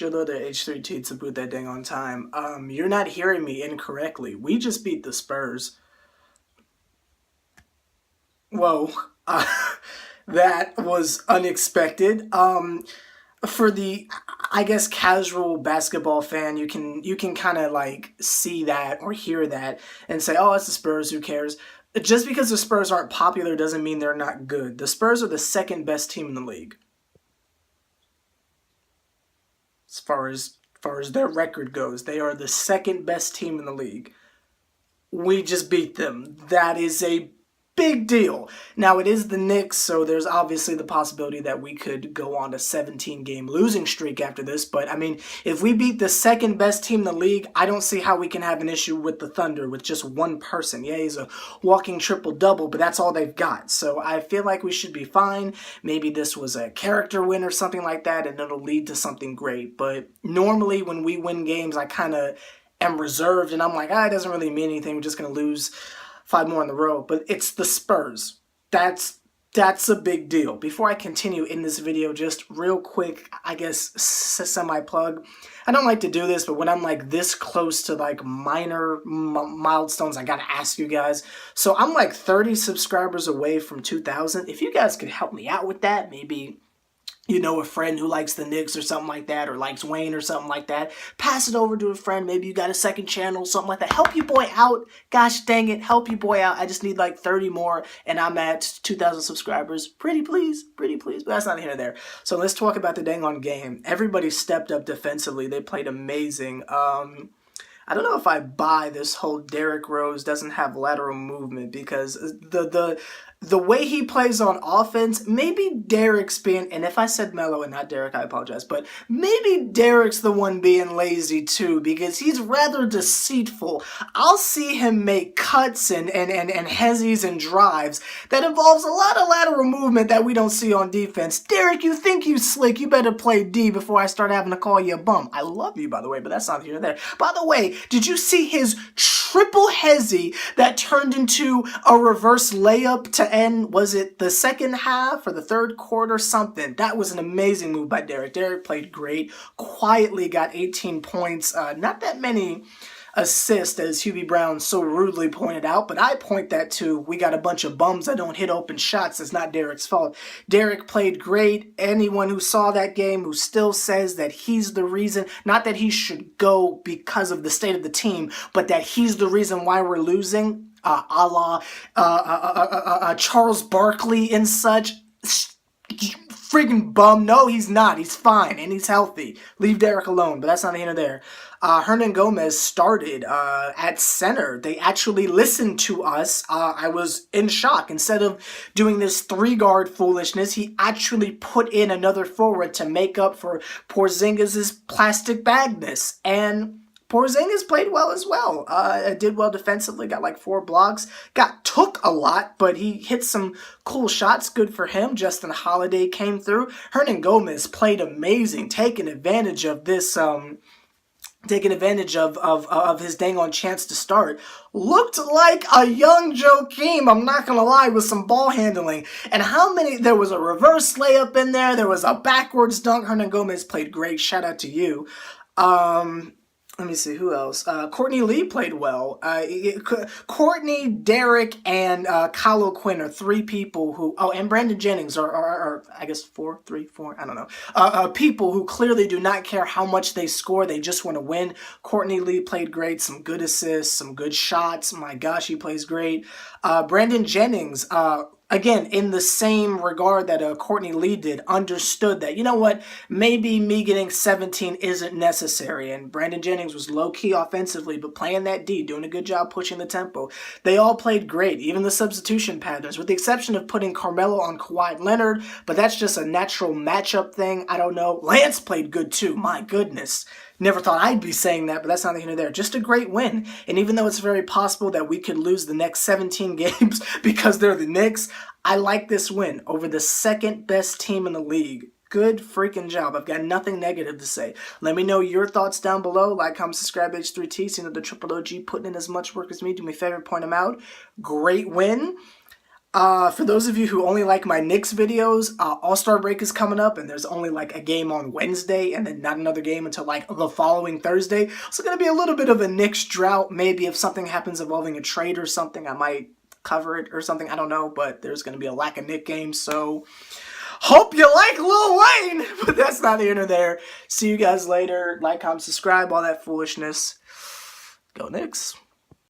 your little H3T to boot that dang on time. You're not hearing me incorrectly. We just beat the Spurs. Whoa. That was unexpected. For the, I guess, casual basketball fan, you can kind of like see that or hear that and say, oh, it's the Spurs, who cares? Just because the Spurs aren't popular doesn't mean they're not good. The Spurs are the second best team in the league. As far as their record goes, they are the second best team in the league. We just beat them. That is a big deal. Now, it is the Knicks, so there's obviously the possibility that we could go on a 17-game losing streak after this. But, I mean, if we beat the second best team in the league, I don't see how we can have an issue with the Thunder with just one person. Yeah, he's a walking triple-double, but that's all they've got. So I feel like we should be fine. Maybe this was a character win or something like that, and it'll lead to something great. But normally when we win games, I kind of am reserved, and I'm like, it doesn't really mean anything. We're just going to lose 5 more in a row. But it's the Spurs. That's a big deal. Before I continue in this video, just real quick, I guess, semi-plug. I don't like to do this, but when I'm like this close to like minor milestones, I gotta ask you guys. So I'm like 30 subscribers away from 2,000. If you guys could help me out with that, maybe you know a friend who likes the Knicks or something like that, or likes Wayne or something like that, pass it over to a friend. Maybe you got a second channel, something like that. Help your boy out. Gosh dang it, help your boy out. I just need like 30 more, and I'm at 2,000 subscribers. Pretty please. But that's not here or there. So let's talk about the dang on game. Everybody stepped up defensively. They played amazing. I don't know if I buy this whole Derrick Rose doesn't have lateral movement, because the way he plays on offense, maybe Derrick's being, and if I said Melo and not Derrick, I apologize, but maybe Derrick's the one being lazy too, because he's rather deceitful. I'll see him make cuts and hezzies and drives that involves a lot of lateral movement that we don't see on defense. Derrick, you think you slick, you better play D before I start having to call you a bum. I love you, by the way, but that's not here or there. By the way, did you see his triple hezzy that turned into a reverse layup to end, was it the second half or the third quarter, something? That was an amazing move by Derrick. Derrick played great, quietly got 18 points, not that many assists, as Hubie Brown so rudely pointed out, but I point that to, we got a bunch of bums that don't hit open shots. It's not Derrick's fault. Derrick played great. Anyone who saw that game who still says that he's the reason, not that he should go because of the state of the team, but that he's the reason why we're losing, a la Charles Barkley and such, friggin' bum. No, he's not. He's fine, and he's healthy. Leave Derrick alone, but that's not here nor there. Hernangomez started at center. They actually listened to us. I was in shock. Instead of doing this 3-guard foolishness, he actually put in another forward to make up for Porzingis' plastic bagness. And Porzingis played well as well. Did well defensively, got like 4 blocks. Took a lot, but he hit some cool shots. Good for him. Justin Holiday came through. Hernangomez played amazing, taking advantage of this, taking advantage of his dang on chance to start. Looked like a young Joakim, I'm not gonna lie, with some ball handling. And there was a reverse layup in there, there was a backwards dunk. Hernangomez played great. Shout out to you. Let me see, who else? Courtney Lee played well. Courtney, Derrick, and Kyle O'Quinn are 3 people who... Oh, and Brandon Jennings are I guess 4, I don't know. People who clearly do not care how much they score. They just want to win. Courtney Lee played great. Some good assists, some good shots. My gosh, he plays great. Brandon Jennings... Again, in the same regard that Courtney Lee did, understood that, you know what, maybe me getting 17 isn't necessary. And Brandon Jennings was low-key offensively, but playing that D, doing a good job pushing the tempo. They all played great, even the substitution patterns, with the exception of putting Carmelo on Kawhi Leonard, but that's just a natural matchup thing. I don't know. Lance played good too, my goodness. Never thought I'd be saying that, but that's not here nor there. Just a great win. And even though it's very possible that we could lose the next 17 games because they're the Knicks, I like this win over the second best team in the league. Good freaking job. I've got nothing negative to say. Let me know your thoughts down below. Like, comment, subscribe, H3T. So you know the Triple OG putting in as much work as me. Do me a favor, point them out. Great win. For those of you who only like my Knicks videos, All-Star break is coming up, and there's only like a game on Wednesday, and then not another game until like the following Thursday. So it's going to be a little bit of a Knicks drought. Maybe if something happens involving a trade or something, I might cover it or something. I don't know, but there's going to be a lack of Knicks games, so hope you like Lil Wayne, but that's neither here nor there. See you guys later. Like, comment, subscribe, all that foolishness. Go Knicks.